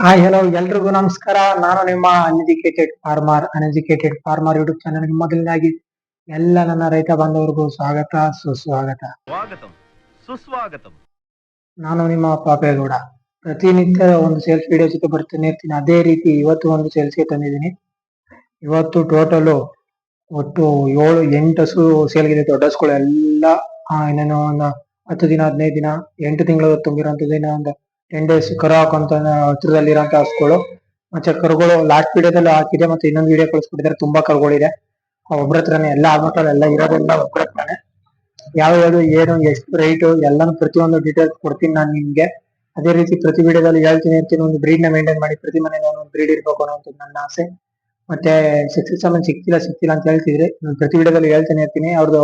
Hi hello ಎಲ್ರಿಗೂ ನಮಸ್ಕಾರ. ನಾನು ನಿಮ್ಮ ಅನ್ಎಜುಕೇಟೆಡ್ ಫಾರ್ಮರ್ ಯೂಟ್ಯೂಬ್ ಚಾನಲ್ಗೆ ಮೊದಲನೇದಾಗಿ ಎಲ್ಲ ನನ್ನ ರೈತ ಬಾಂಧವರಿಗೂ ಸ್ವಾಗತ ಸುಸ್ವಾಗತ. ಸ್ವಾಗತಂ ಸುಸ್ವಾಗತಂ. ನಾನು ನಿಮ್ಮ ಪಾಪೇಗೌಡ. ಪ್ರತಿನಿತ್ಯ ಒಂದು ಸೇಲ್ಸ್ ವಿಡಿಯೋ ಜೊತೆ ಬರ್ತಾನೆ ಇರ್ತೀನಿ. ಅದೇ ರೀತಿ ಇವತ್ತು ಒಂದು ಸೇಲ್ಸ್ಗೆ ತಂದಿದ್ದೀನಿ. ಇವತ್ತು ಟೋಟಲು ಒಟ್ಟು 7-8 ಹಸು ಸೇಲ್ಗಿದೆ. ದೊಡ್ಡ ಹಸುಗಳು ಎಲ್ಲ ಇನ್ನೇನು ಒಂದು 10 ದಿನ 15 ದಿನ 8 ತಿಂಗಳು ತುಂಬಿರೋಂಥದ್ದು. ಇನ್ನೂ ಒಂದು 10 ಡೇಸ್ ಕರು ಹಾಕುವಂತ ಹತ್ರದಲ್ಲಿರೋಂಥ ಹಸುಗಳು. ಮತ್ತೆ ಕರುಗಳು ಲಾಸ್ಟ್ ವಿಡಿಯೋದಲ್ಲಿ ಹಾಕಿದೆ, ಮತ್ತೆ ಇನ್ನೊಂದು ವಿಡಿಯೋ ಕಳಿಸ್ಬಿಟ್ಟಿದ್ದಾರೆ. ತುಂಬಾ ಕರುಗಳಿದೆ. ಒಬ್ರ ಹತ್ರನೇ ಎಲ್ಲ ಆಲ್ಮೋಸ್ಟ್ ಎಲ್ಲ ಇರೋದೆಲ್ಲ ಒಬ್ರ ಹತ್ರನೇ. ಯಾವ್ಯಾವ್ದು ಏನು ಎಷ್ಟು ರೈಟ್ ಎಲ್ಲಾನು ಪ್ರತಿಯೊಂದು ಡೀಟೇಲ್ಸ್ ಕೊಡ್ತೀನಿ ನಾನು ನಿಮ್ಗೆ. ಅದೇ ರೀತಿ ಪ್ರತಿ ವಿಡಿಯೋದಲ್ಲಿ ಹೇಳ್ತೀನಿ ಇರ್ತೀನಿ. ಒಂದು ಬ್ರೀಡ್ ನ ಮೇಂಟೈನ್ ಮಾಡಿ, ಪ್ರತಿ ಮನೆಗೆ ಒಂದು ಬ್ರೀಡ್ ಇರ್ಬೇಕು ಅನ್ನೋದು ನನ್ನ ಆಸೆ. ಮತ್ತೆ ಸಿಕ್ತಿಲ್ಲ ಅಂತ ಹೇಳ್ತಿದ್ರಿ. ನಾನು ಪ್ರತಿ ವಿಡಿಯೋದಲ್ಲಿ ಹೇಳ್ತಾನೆ ಇರ್ತೀನಿ. ಅವ್ರದ್ದು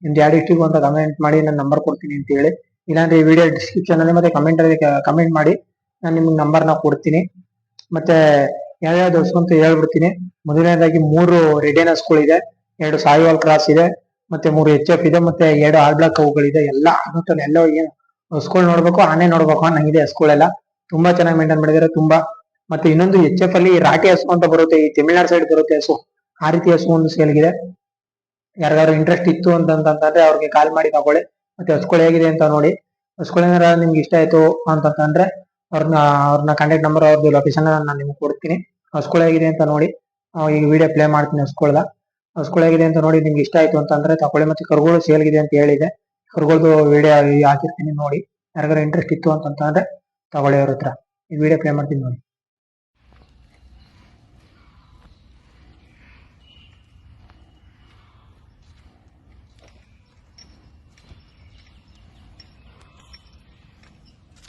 ನಿಮ್ದು ಯಾವ ಡಿಸ್ಟ್ರಿಕ್ಟ್ ಅಂತ ಕಮೆಂಟ್ ಮಾಡಿ, ನಾನು ನಂಬರ್ ಕೊಡ್ತೀನಿ ಅಂತ ಹೇಳಿ. ಇಲ್ಲಾಂದ್ರೆ ಈ ವಿಡಿಯೋ ಡಿಸ್ಕ್ರಿಪ್ಷನ್ ಅಲ್ಲಿ ಮತ್ತೆ ಕಮೆಂಟ್ ಅಲ್ಲಿ ಕಮೆಂಟ್ ಮಾಡಿ, ನಾನು ನಿಮ್ಗೆ ನಂಬರ್ನ ಕೊಡ್ತೀನಿ. ಮತ್ತೆ ಯಾವ್ಯಾವ್ದು ಹಸು ಅಂತ ಹೇಳ್ಬಿಡ್ತೀನಿ. ಮೊದಲನೇದಾಗಿ 3 ರೆಡ್ ಹಸುಗಳಿದೆ, 2 ಸಾಯಿವಾಲ್ ಕ್ರಾಸ್ ಇದೆ, ಮತ್ತೆ 3 HF ಇದೆ, ಮತ್ತೆ 2 ಆಲ್ ಬ್ಲಾಕ್ ಅವುಗಳಿದೆ. ಎಲ್ಲ ಎಲ್ಲ ಏನು ಹಸುಗಳು ನೋಡ್ಬೇಕು, ಆನೆ ನೋಡ್ಬೇಕು ನಂಗಿದೆ. ಹಸುಗಳೆಲ್ಲ ತುಂಬಾ ಚೆನ್ನಾಗಿ ಮೇಂಟೈನ್ ಮಾಡಿದ್ದಾರೆ. ತುಂಬಾ ಮತ್ತೆ ಇನ್ನೊಂದು HF ಅಲ್ಲಿ ರಾಟಿ ಹಸು ಅಂತ ಬರುತ್ತೆ, ಈ ತಮಿಳ್ನಾಡು ಸೈಡ್ ಬರುತ್ತೆ ಹಸು. ಆ ರೀತಿ ಹಸು ಒಂದು ಸೇಲ್ಗಿದೆ. ಯಾರಿಗಾದ್ರು ಇಂಟ್ರೆಸ್ಟ್ ಇತ್ತು ಅಂತಂದ್ರೆ ಅವ್ರಿಗೆ ಕಾಲ್ ಮಾಡಿ ತಗೊಳ್ಳಿ. ಮತ್ತೆ ಹಸುಗಳು ಹೇಗಿದೆ ಅಂತ ನೋಡಿ. ಹಸುಗಳೇನಾರ ನಿಮ್ಗೆ ಇಷ್ಟ ಆಯ್ತು ಅಂತಂದ್ರೆ ಅವ್ರನ್ನ ಕಾಂಟ್ಯಾಕ್ಟ್ ನಂಬರ್, ಅವ್ರದ್ದು ಲೊಕೇಶನ್ ನಾನು ನಿಮ್ಗೆ ಕೊಡ್ತೀನಿ. ಹಸುಗಳು ಹೇಗಿದೆ ಅಂತ ನೋಡಿ. ಈಗ ವಿಡಿಯೋ ಪ್ಲೇ ಮಾಡ್ತೀನಿ ಹಸುಗಳು ಹೇಗಿದೆ ಅಂತ ನೋಡಿ. ನಿಮ್ಗೆ ಇಷ್ಟ ಆಯ್ತು ಅಂತಂದ್ರೆ ತಗೊಳ್ಳಿ. ಮತ್ತೆ ಕರುಗಳು ಸೇಲ್ಗಿದೆ ಅಂತ ಹೇಳಿದೆ, ಕರುಗಳದ್ದು ವಿಡಿಯೋ ಹಾಕಿರ್ತೀನಿ ನೋಡಿ. ಯಾರಿಗಾರು ಇಂಟ್ರೆಸ್ಟ್ ಇತ್ತು ಅಂತಂದ್ರೆ ತಗೊಳ್ಳಿ ಅವ್ರ ಹತ್ರ. ಈ ವಿಡಿಯೋ ಪ್ಲೇ ಮಾಡ್ತೀನಿ ನೋಡಿ.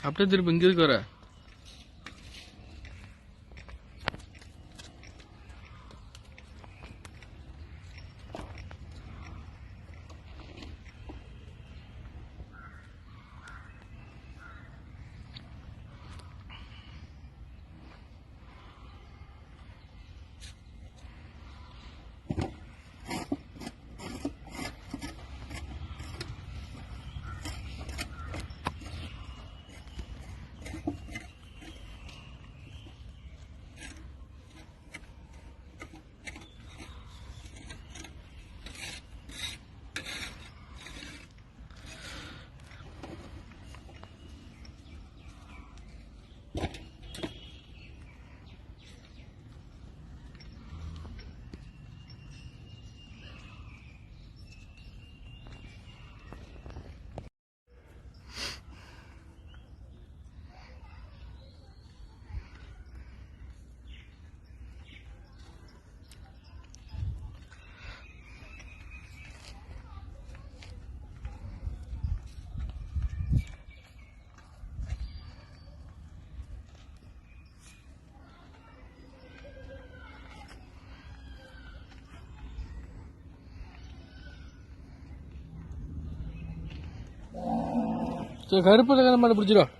आपल्या तरी बंगीर करा. கருப்பு கல்யாணம் பண்ண பிடிச்சிடும்.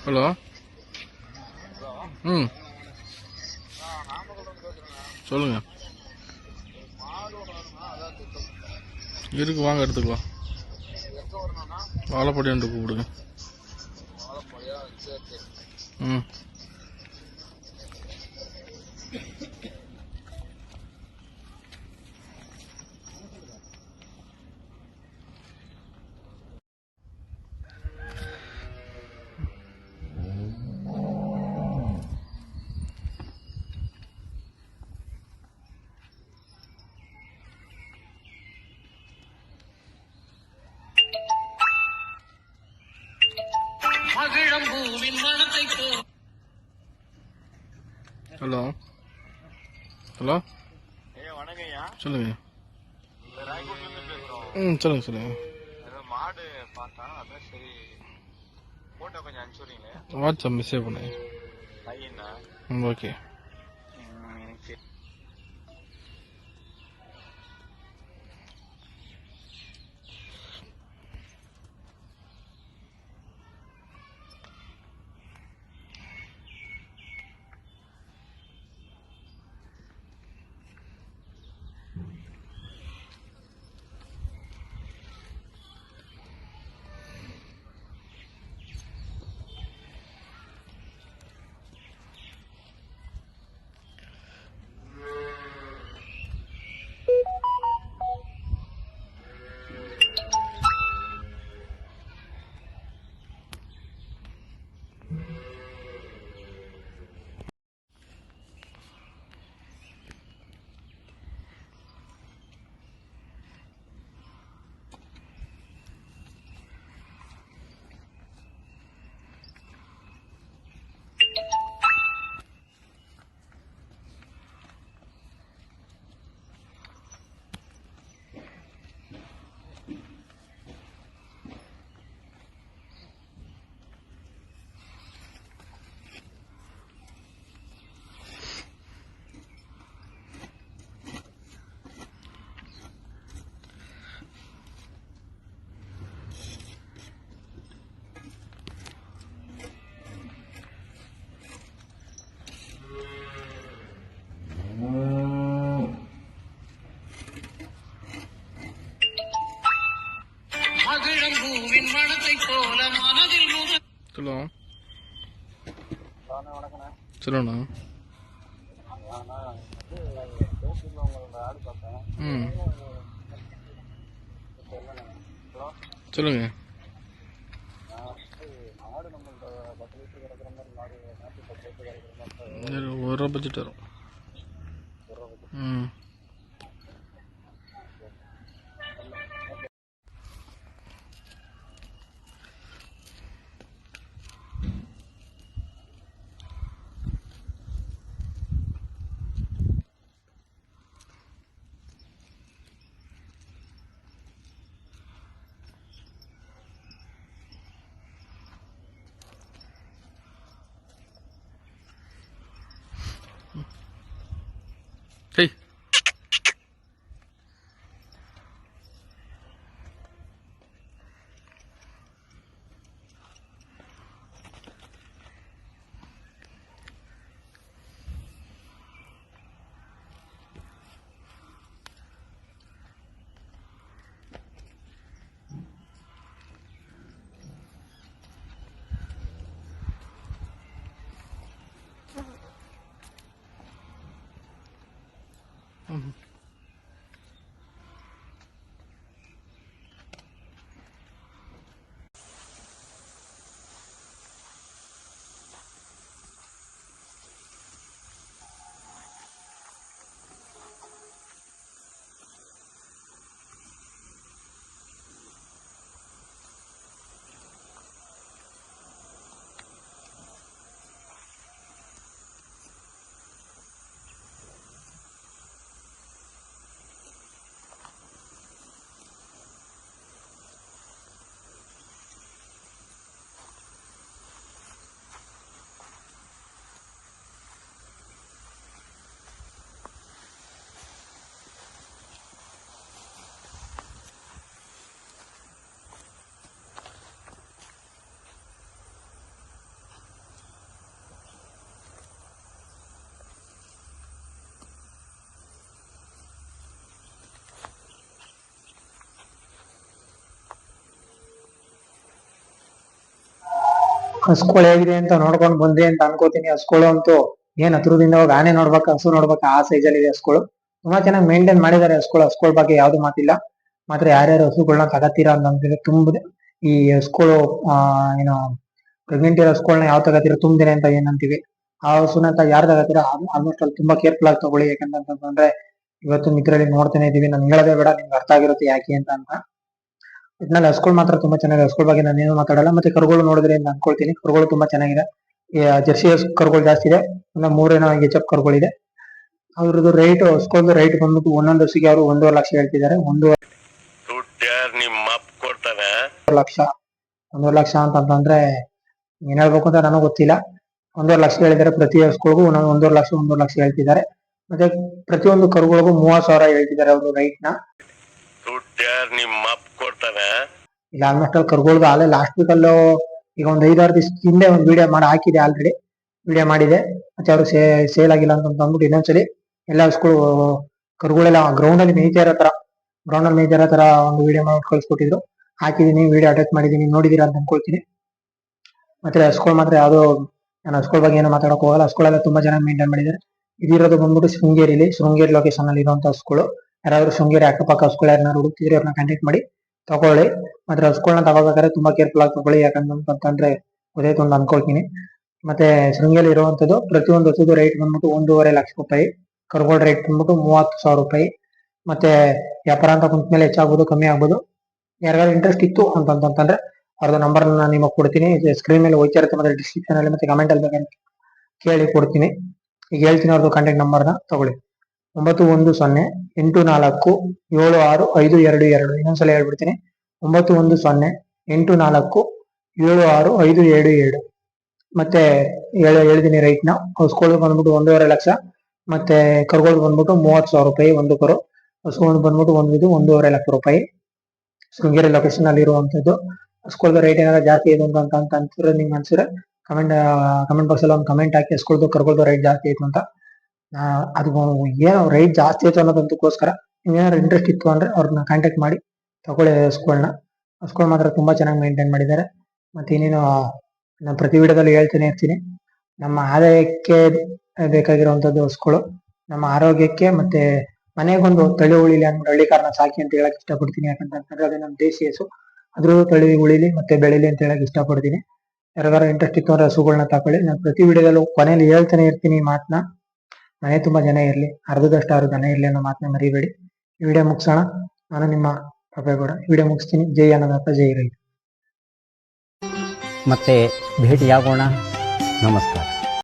ஹலோ. சொல்லுங்க. இருக்கு, வாங்க எடுத்துக்கலாம். வாழைப்படியாண்டு கூப்பிடுங்க. ம். ஹலோ ஹலோ, சொல்லுங்க. சொல்லுங்க சொல்லுங்க. மாடு பார்த்தா அதான் சரி போட்டோ கொஞ்சம் அனுப்பிச்சுடுறீங்களே. வாட்ஸ்அப் மெசேஜ் பண்ணுங்க. பையனா ஓகே. எனக்கு ஹலோ, சொல்லுண்ணா. ம், சொல்லுங்க. ஒரு ரூபா பட்ஜெட் வரும். ம். Hey. ಹಸ್ಕೊಳ್ ಹೇಗಿದೆ ಅಂತ ನೋಡ್ಕೊಂಡ್ ಬಂದೆ ಅಂತ ಅನ್ಕೋತೀನಿ. ಹಸ್ಕೊಳು ಅಂತೂ ಏನ್ ಹತ್ರದಿಂದ ಹೋಗಿ ಆನೆ ನೋಡ್ಬೇಕು, ಹಸು ನೋಡ್ಬೇಕು, ಆ ಸೈಜಲ್ಲಿ ಇದೆ ಹಸ್ಕೊಳು. ತುಂಬಾ ಚೆನ್ನಾಗಿ ಮೇಂಟೈನ್ ಮಾಡಿದ್ದಾರೆ ಹಸ್ಕೊಳು. ಹಸ್ಕೊಳ್ ಬಗ್ಗೆ ಯಾವ್ದು ಮಾತಿಲ್ಲ. ಮಾತ್ರ ಯಾರ್ಯಾರು ಹಸುಗಳನ್ನ ತಗತ್ತೀರಾ ಅಂತಂದ್ರೆ ತುಂಬ ಈ ಹಸ್ಕೊಳು ಏನೋ ಪ್ರೆಗ್ನೆಂಟ್ ಇರೋ ಹಸ್ಕೊಳ್ನ ಯಾವ ತಗತ್ತೀರಾ ತುಂಬಿದೆ ಅಂತ ಏನಂತೀವಿ, ಆ ಹಸುನ ಯಾರು ತಗತ್ತೀರಾ ಆಲ್ಮೋಸ್ಟ್ ಅಲ್ಲಿ ತುಂಬಾ ಕೇರ್ಫುಲ್ ಆಗಿ ತಗೊಳ್ಳಿ. ಯಾಕಂತಂದ್ರೆ ಇವತ್ತು ಇದ್ರಲ್ಲಿ ನೋಡ್ತಾನೆ ಇದೀವಿ, ನಾನು ಹೇಳೋದೇ ಬೇಡ, ನಿಮ್ಗೆ ಅರ್ಥ ಆಗಿರುತ್ತೆ ಯಾಕೆ ಅಂತ. ಒಟ್ನಲ್ಲಿ ಹಸ್ಕೊಳ್ ಮಾತ್ರ ತುಂಬಾ ಚೆನ್ನಾಗಿದೆ. ಹಸ್ಕೊಳ್ ಬಗ್ಗೆ ನಾನು ಏನು ಮಾತಾಡಲ್ಲ. ಮತ್ತೆ ಕರುಗಳು ನೋಡಿದ್ರೆ ಅಂತ ಅನ್ಕೊಳ್ತೀನಿ. ಕರುಗಳು ತುಂಬಾ ಚೆನ್ನಾಗಿದೆ. ಜರ್ಸಿ ಕರುಗಳು ಜಾಸ್ತಿ ಇದೆ, ಇನ್ನ 3 HF ಕರುಗಳಿದೆ. ಅದ್ರದ್ದು ರೈಟ್ ಹಸ್ಕೊಳ್ದು ರೈಟ್ ಬಂದ್ಬಿಟ್ಟು ಒಂದೊಂದು ಹಸಿಗೆ ಅವರು 1.5 ಲಕ್ಷ ಹೇಳ್ತಿದ್ದಾರೆ. 1.5 ಲಕ್ಷ 1.5 ಲಕ್ಷ ಅಂತಂದ್ರೆ ಏನ್ ಹೇಳ್ಬೇಕು ಅಂತ ನನಗೆ ಗೊತ್ತಿಲ್ಲ. 1.5 ಲಕ್ಷ ಹೇಳಿದ್ದಾರೆ. ಪ್ರತಿ ಹಸ್ಗಳಿಗೂ 1.5 ಲಕ್ಷ 1.5 ಲಕ್ಷ ಹೇಳ್ತಿದ್ದಾರೆ. ಮತ್ತೆ ಪ್ರತಿಯೊಂದು ಕರುಗಳಿಗೂ 30,000 ಹೇಳ್ತಿದ್ದಾರೆ ಅವರು ರೈಟ್ ನ. ಇಲ್ಲ ಆಲ್ಮೋಸ್ಟ್ ಅಲ್ಲಿ ಕರುಗಳ್ದು ಆಲೆ ಲಾಸ್ಟ್ ವೀಕ್ ಅಲ್ಲೋ ಈಗ ಒಂದ್ 5-6 ದಿವಸ ಹಿಂದೆ ಒಂದು ವಿಡಿಯೋ ಮಾಡಿ ಹಾಕಿದೆ, ಆಲ್ರೆಡಿ ವಿಡಿಯೋ ಮಾಡಿದೆ. ಮತ್ತೆ ಅವರು ಸೇಲ್ ಆಗಿಲ್ಲ ಅಂತ ಅಂದ್ಬಿಟ್ಟು ಇನ್ನೊಂದ್ಸಲಿ ಎಲ್ಲ ಹಸ್ಗಳು ಕರುಗಳೆಲ್ಲ ಗ್ರೌಂಡ್ ಅಲ್ಲಿ ಮೇಯ್ತಾ ಇರೋ ತರ ಒಂದು ವಿಡಿಯೋ ಮಾಡಿ ಕಳ್ಸಿಕೊಟ್ಟಿದ್ರು. ಹಾಕಿದೀನಿ, ವಿಡಿಯೋ ಅಟ್ಯಾಚ್ ಮಾಡಿದೀನಿ, ನೋಡಿದೀರಾ ಅಂತ ಅನ್ಕೊಳ್ತೀನಿ. ಮತ್ತೆ ಹಸ್ಗಳು ಮಾತ್ರ ಯಾವ್ದು ನಾನು ಹಸ್ಗಳ ಬಗ್ಗೆ ಏನೋ ಮಾತಾಡಕ್ ಹೋಗಲ್ಲ. ಹಸ್ಗಳೆಲ್ಲ ತುಂಬಾ ಚೆನ್ನಾಗಿ ಮೇಂಟೈನ್ ಮಾಡಿದ್ದಾರೆ. ಇದಿರೋದು ಬಂದ್ಬಿಟ್ಟು ಶೃಂಗೇರಿ ಲೊಕೇಶನ್ ಅಲ್ಲಿ ಇರುವಂತ ಹಸ್ಗಳು. ಯಾರಾದ್ರೂ ಶೃಂಗೇರಿ ಅಕ್ಕಪಕ್ಕ ಹಸ್ಗಳು ಯಾರನ್ನ ಹುಡುಕ್ತಿದ್ರೆ ಅವ್ರನ್ನ ಕಾಂಟ್ಯಾಕ್ಟ್ ಮಾಡಿ ತಗೊಳ್ಳಿ. ಮಾತ್ರ ಹಸ್ಗಳನ್ನ ತಗೋಬೇಕಾದ್ರೆ ತುಂಬಾ ಕೇರ್ಫುಲ್ ಆಗಿ ತಗೊಳ್ಳಿ. ಯಾಕಂತಂದ್ರೆ ಗೊತ್ತಾಯ್ತು ಅಂತ ಅನ್ಕೊಳ್ತೀನಿ. ಮತ್ತೆ ಶೃಂಗೇರಿ ಇರುವಂತದ್ದು ಪ್ರತಿಯೊಂದು ಹಸುದು ರೈಟ್ ಬಂದ್ಬಿಟ್ಟು 1.5 ಲಕ್ಷ ರೂಪಾಯಿ. ಕರುಗಳ ರೇಟ್ ಬಂದ್ಬಿಟ್ಟು 30,000 ರೂಪಾಯಿ. ಮತ್ತೆ ವ್ಯಾಪಾರ ಅಂತ ಕುಂತ ಮೇಲೆ ಹೆಚ್ಚಾಗ್ಬೋದು ಕಮ್ಮಿ ಆಗ್ಬೋದು. ಯಾರಿಗಾದ್ರು ಇಂಟ್ರೆಸ್ಟ್ ಇತ್ತು ಅಂತಂದ್ರೆ ಅವ್ರದ್ದು ನಂಬರ್ ನಾನು ನಿಮಗೆ ಕೊಡ್ತೀನಿ. ಸ್ಕ್ರೀನ್ ಮೇಲೆ ಹೋಗ್ತಾ ಇರುತ್ತೆ, ಮತ್ತೆ ಡಿಸ್ಕ್ರಿಪ್ಷನ್ ಅಲ್ಲಿ ಮತ್ತೆ ಕಮೆಂಟ್ ಅಲ್ಲಿ ಬೇಕಾದ್ರೆ ಕೇಳಿ ಕೊಡ್ತೀನಿ. ಈಗ ಹೇಳ್ತೀನಿ ಅವ್ರದ್ದು ಕಾಂಟ್ಯಾಕ್ಟ್ ನಂಬರ್ನ ತಗೊಳ್ಳಿ. 9108476522. ಇನ್ನೊಂದ್ಸಲ ಹೇಳ್ಬಿಡ್ತೀನಿ, 9108476522. ಮತ್ತೆ ಹೇಳಿದೀನಿ ರೈಟ್ ನ. ಹಸುಗಳು ಬಂದ್ಬಿಟ್ಟು 1.5 ಲಕ್ಷ. ಮತ್ತೆ ಕರುಗಳು ಬಂದ್ಬಿಟ್ಟು 30,000 ರೂಪಾಯಿ ಒಂದು ಕರು. ಹಸುಗಳು ಬಂದ್ಬಿಟ್ಟು 1.5 ಲಕ್ಷ ರೂಪಾಯಿ. ಶೃಂಗೇರಿ ಲೊಕೇಶನ್ ಅಲ್ಲಿ ಇರುವಂತದ್ದು. ಹಸುಗಳದ್ದು ರೇಟ್ ಏನಾದ್ರು ಜಾಸ್ತಿ ಇದೆ ಅಂತ ಅನ್ಸಿದ್ರೆ ನಿಮ್ಗೆ ಅನ್ಸಿದ್ರೆ ಕಮೆಂಟ್ ಬಾಕ್ಸ್ ಅಲ್ಲಿ ಒಂದು ಕಮೆಂಟ್ ಹಾಕಿ. ಹಸುಗಳದ್ದು ಕರುಗಳದ್ದು ರೇಟ್ ಜಾಸ್ತಿ ಆಯ್ತು ಅಂತ. ಅದು ಏನೋ ರೈಟ್ ಜಾಸ್ತಿ ಆಯ್ತು ಅನ್ನೋದಂತಕ್ಕೋಸ್ಕರ ನೀವೇನಾದ್ರು ಇಂಟ್ರೆಸ್ಟ್ ಇತ್ತು ಅಂದ್ರೆ ಅವ್ರನ್ನ ಕಾಂಟ್ಯಾಕ್ಟ್ ಮಾಡಿ ತಗೊಳ್ಳಿ ಹಸುಗಳನ್ನ. ಹಸುಗಳು ಮಾತ್ರ ತುಂಬಾ ಚೆನ್ನಾಗಿ ಮೇಂಟೈನ್ ಮಾಡಿದ್ದಾರೆ. ಮತ್ತೆ ಇನ್ನೇನು ನಾನು ಪ್ರತಿ ವಿಡಿಯೋದಲ್ಲಿ ಹೇಳ್ತಾನೆ ಇರ್ತೀನಿ, ನಮ್ಮ ಆದಾಯಕ್ಕೆ ಬೇಕಾಗಿರುವಂತದ್ದು ಹಸುಗಳು, ನಮ್ಮ ಆರೋಗ್ಯಕ್ಕೆ ಮತ್ತೆ ಮನೆಗೊಂದು ತಳಿ ಉಳಿಲಿ ಅಂದ್ಬಿಟ್ಟು ಹಳ್ಳಿಕಾರನ ಸಾಕಿ ಅಂತ ಹೇಳಕ್ ಇಷ್ಟಪಡ್ತೀನಿ. ಯಾಕಂತಂದ್ರೆ ಅದೇ ನಮ್ಮ ದೇಶಿ ಹಸು, ಅದ್ರೂ ತಳಿ ಉಳಿಲಿ ಮತ್ತೆ ಬೆಳಿಲಿ ಅಂತ ಹೇಳಕ್ ಇಷ್ಟಪಡ್ತೀನಿ. ಯಾರಿಗಾರು ಇಂಟ್ರೆಸ್ಟ್ ಇತ್ತು ಅಂದ್ರೆ ಹಸುಗಳನ್ನ ತಗೊಳ್ಳಿ. ನಾನು ಪ್ರತಿ ವಿಡಿಯೋದಲ್ಲೂ ಕೊನೆಯಲ್ಲಿ ಹೇಳ್ತಾನೆ ಇರ್ತೀನಿ ಈ ಮಾತನ್ನ. ಮನೆ ತುಂಬಾ ಜನ ಇರ್ಲಿ, ಅರ್ಧದಷ್ಟು ಆರು ಜನ ಇರ್ಲಿ ಅನ್ನೋ ಮಾತನ್ನ ಮರಿಬೇಡಿ. ಈ ವಿಡಿಯೋ ಮುಗಿಸೋಣ. ನಾನು ನಿಮ್ಮ ಪಪ್ಪೇಗೌಡ ವಿಡಿಯೋ ಮುಗಿಸ್ತೀನಿ. ಜೈ ಅನ್ನದಾತ, ಜೈ ರೈತ. ಮತ್ತೆ ಭೇಟಿಯಾಗೋಣ. ನಮಸ್ಕಾರ.